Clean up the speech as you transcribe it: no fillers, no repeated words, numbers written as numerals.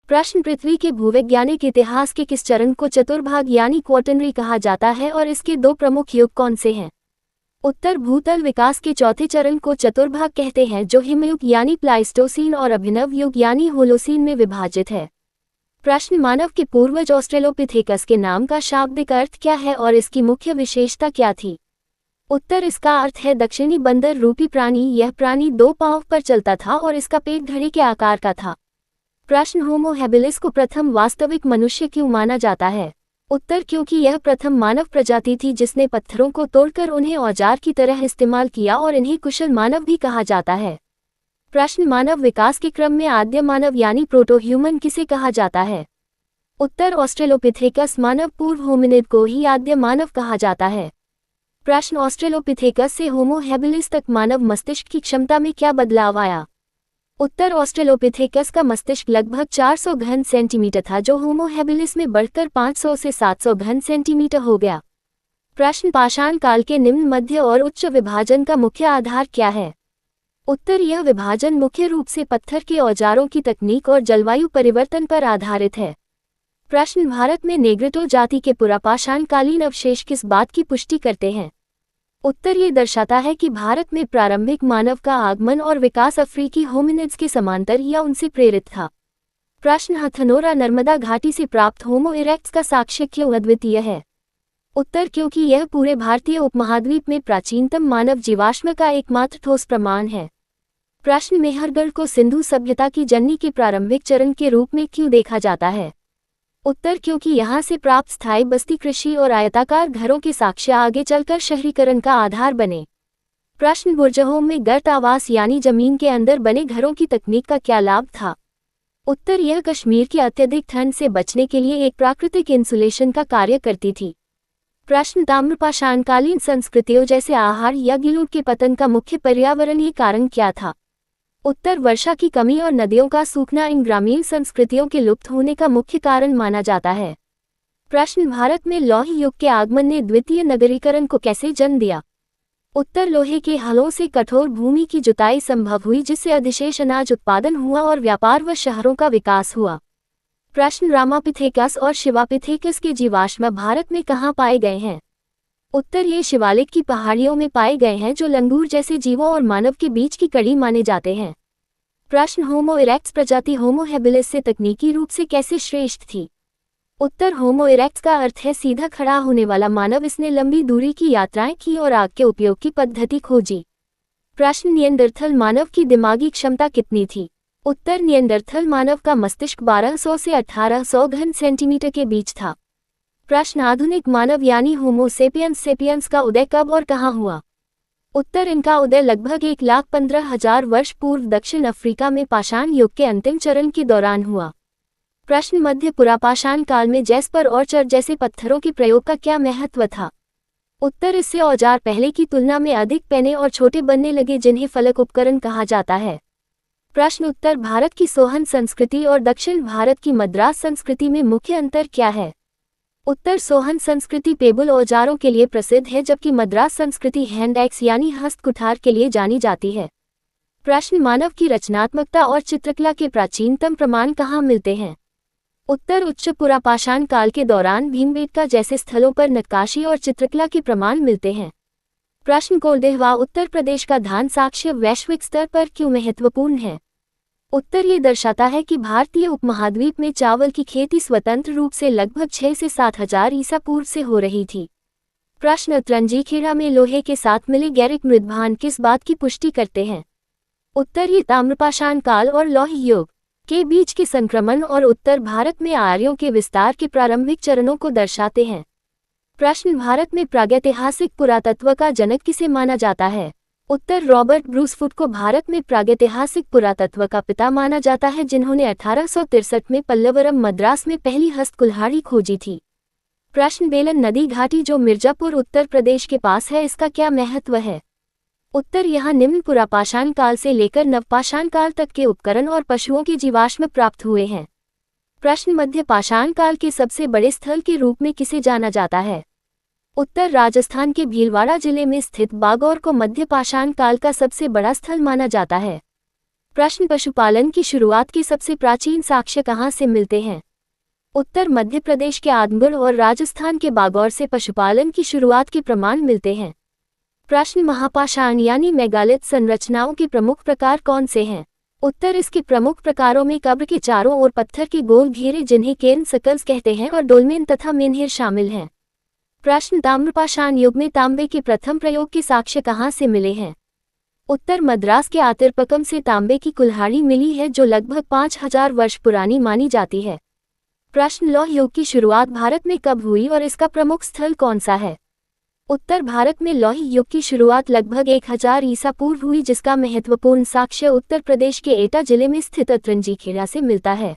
प्रश्न, पृथ्वी के भूवैज्ञानिक इतिहास के किस चरण को चतुर्भाग यानी क्वाटरनरी कहा जाता है और इसके दो प्रमुख युग कौन से हैं? उत्तर, भूतल विकास के चौथे चरण को चतुर्भाग कहते हैं जो हिमयुग यानी प्लाइस्टोसीन और अभिनव युग यानी होलोसीन में विभाजित है। प्रश्न, मानव के पूर्वज ऑस्ट्रेलोपिथेकस के नाम का शाब्दिक अर्थ क्या है और इसकी मुख्य विशेषता क्या थी? उत्तर, इसका अर्थ है दक्षिणी बंदर रूपी प्राणी। यह प्राणी 2 पांव पर चलता था और इसका पेट घड़े के आकार का था। प्रश्न, होमो हैबिलिस को प्रथम वास्तविक मनुष्य क्यों माना जाता है? उत्तर, क्योंकि यह प्रथम मानव प्रजाति थी जिसने पत्थरों को तोड़कर उन्हें औजार की तरह इस्तेमाल किया और इन्हें कुशल मानव भी कहा जाता है। प्रश्न, मानव विकास के क्रम में आद्य मानव यानी प्रोटो ह्यूमन किसे कहा जाता है? उत्तर, ऑस्ट्रेलोपिथेकस मानव पूर्व होमिनिड को ही आद्य मानव कहा जाता है। प्रश्न, ऑस्ट्रेलोपिथेकस से होमो हैबिलिस तक मानव मस्तिष्क की क्षमता में क्या बदलाव आया? उत्तर, ऑस्ट्रेलोपिथेकस का मस्तिष्क लगभग 400 घन सेंटीमीटर था जो होमो हैबिलिस में बढ़कर 500 से 700 घन सेंटीमीटर हो गया। प्रश्न, पाषाण काल के निम्न, मध्य और उच्च विभाजन का मुख्य आधार क्या है? उत्तर, यह विभाजन मुख्य रूप से पत्थर के औजारों की तकनीक और जलवायु परिवर्तन पर आधारित है। प्रश्न, भारत में नेग्रिटो जाति के पुरापाषाणकालीन अवशेष किस बात की पुष्टि करते हैं? उत्तर, ये दर्शाता है कि भारत में प्रारंभिक मानव का आगमन और विकास अफ्रीकी होमिनिड्स के समांतर या उनसे प्रेरित था। प्रश्न, हथनोरा नर्मदा घाटी से प्राप्त होमो इरेक्ट्स का साक्ष्य क्यों अद्वितीय है? उत्तर, क्योंकि यह पूरे भारतीय उपमहाद्वीप में प्राचीनतम मानव जीवाश्म का एकमात्र ठोस प्रमाण है। प्रश्न, मेहरगढ़ को सिंधु सभ्यता की जननी के प्रारंभिक चरण के रूप में क्यों देखा जाता है? उत्तर, क्योंकि यहाँ से प्राप्त स्थायी बस्ती कृषि और आयताकार घरों के साक्ष्य आगे चलकर शहरीकरण का आधार बने। प्रश्न, बुर्जहोम में गर्त आवास यानी जमीन के अंदर बने घरों की तकनीक का क्या लाभ था? उत्तर, यह कश्मीर की अत्यधिक ठंड से बचने के लिए एक प्राकृतिक इंसुलेशन का कार्य करती थी। प्रश्न, ताम्रपाषाणकालीन संस्कृतियों जैसे आहार या गिलूट के पतन का मुख्य पर्यावरणीय कारण क्या था? उत्तर, वर्षा की कमी और नदियों का सूखना इन ग्रामीण संस्कृतियों के लुप्त होने का मुख्य कारण माना जाता है। प्रश्न, भारत में लौह युग के आगमन ने द्वितीय नगरीकरण को कैसे जन्म दिया? उत्तर, लोहे के हलों से कठोर भूमि की जुताई संभव हुई जिससे अधिशेष अनाज उत्पादन हुआ और व्यापार व शहरों का विकास हुआ। प्रश्न, रामापिथेकस और शिवापिथेकस के जीवाश्म भारत में कहाँ पाए गए हैं? उत्तर, ये शिवालिक की पहाड़ियों में पाए गए हैं जो लंगूर जैसे जीवों और मानव के बीच की कड़ी माने जाते हैं। प्रश्न, होमो इरेक्ट्स प्रजाति होमो हैबिलिस से तकनीकी रूप से कैसे श्रेष्ठ थी? उत्तर, होमो इरेक्ट्स का अर्थ है सीधा खड़ा होने वाला मानव। इसने लंबी दूरी की यात्राएं की और आग के उपयोग की पद्धति खोजी। प्रश्न, निएंडरथल मानव की दिमागी क्षमता कितनी थी? उत्तर, निएंडरथल मानव का मस्तिष्क 1200 से 1800 घन सेंटीमीटर के बीच था। प्रश्न, आधुनिक मानव यानी होमो सेपियंस का उदय कब और कहाँ हुआ? उत्तर, इनका उदय लगभग 1,15,000 वर्ष पूर्व दक्षिण अफ्रीका में पाषाण युग के अंतिम चरण के दौरान हुआ। प्रश्न, मध्य पुरापाषाण काल में जैस्पर और चर जैसे पत्थरों के प्रयोग का क्या महत्व था? उत्तर, इससे औजार पहले की तुलना में अधिक पैने और छोटे बनने लगे जिन्हें फलक उपकरण कहा जाता है। प्रश्न, उत्तर भारत की सोहन संस्कृति और दक्षिण भारत की मद्रास संस्कृति में मुख्य अंतर क्या है? उत्तर, सोहन संस्कृति पेबल औजारों के लिए प्रसिद्ध है जबकि मद्रास संस्कृति हैंड एक्स यानी हस्त कुठार के लिए जानी जाती है। प्रश्न, मानव की रचनात्मकता और चित्रकला के प्राचीनतम प्रमाण कहाँ मिलते हैं? उत्तर, उच्च पुरापाषाण काल के दौरान भीमबेटका जैसे स्थलों पर नक्काशी और चित्रकला के प्रमाण मिलते हैं। प्रश्न, कोल्देहवा उत्तर प्रदेश का धान साक्ष्य वैश्विक स्तर पर क्यों महत्वपूर्ण है? उत्तर, ये दर्शाता है कि भारतीय उपमहाद्वीप में चावल की खेती स्वतंत्र रूप से लगभग 6 से 7,000 ईसा पूर्व से हो रही थी। प्रश्न, अतरंजीखेड़ा में लोहे के साथ मिले गैरिक मृदभान किस बात की पुष्टि करते हैं? उत्तर, ये ताम्रपाषाण काल और लौह युग के बीच के संक्रमण और उत्तर भारत में आर्यों के विस्तार के प्रारंभिक चरणों को दर्शाते हैं। प्रश्न, भारत में प्रागैतिहासिक पुरातत्व का जनक किसे माना जाता है? उत्तर, रॉबर्ट ब्रूसफुट को भारत में प्रागैतिहासिक पुरातत्व का पिता माना जाता है जिन्होंने 1863 में पल्लवरम मद्रास में पहली हस्त कुल्हाड़ी खोजी थी। प्रश्न, बेलन नदी घाटी जो मिर्जापुर उत्तर प्रदेश के पास है इसका क्या महत्व है? उत्तर, यहाँ निम्न पुरापाषाण काल से लेकर नवपाषाण काल तक के उपकरण और पशुओं के जीवाश्म प्राप्त हुए हैं। प्रश्न, मध्य पाषाण काल के सबसे बड़े स्थल के रूप में किसे जाना जाता है? उत्तर, राजस्थान के भीलवाड़ा जिले में स्थित बागौर को मध्य पाषाण काल का सबसे बड़ा स्थल माना जाता है। प्रश्न पशुपालन की शुरुआत के सबसे प्राचीन साक्ष्य कहाँ से मिलते हैं? उत्तर मध्य प्रदेश के आजमगढ़ और राजस्थान के बागौर से पशुपालन की शुरुआत के प्रमाण मिलते हैं। प्रश्न महापाषाण यानी मेगालिथ संरचनाओं के प्रमुख प्रकार कौन से हैं? उत्तर इसके प्रमुख प्रकारों में कब्र के चारों ओर पत्थर के गोल घेरे जिन्हें केर्न सकल्स कहते हैं और डोलमेन तथा मेन्हिर शामिल हैं। प्रश्न ताम्रपाषाण युग में तांबे के प्रथम प्रयोग के साक्ष्य कहाँ से मिले हैं? उत्तर मद्रास के आतिरपकम से तांबे की कुल्हाड़ी मिली है जो लगभग 5000 वर्ष पुरानी मानी जाती है। प्रश्न लौह युग की शुरुआत भारत में कब हुई और इसका प्रमुख स्थल कौन सा है? उत्तर भारत में लौह युग की शुरुआत लगभग 1000 ईसा पूर्व हुई जिसका महत्वपूर्ण साक्ष्य उत्तर प्रदेश के एटा जिले में स्थित अतरंजी खेड़ा से मिलता है।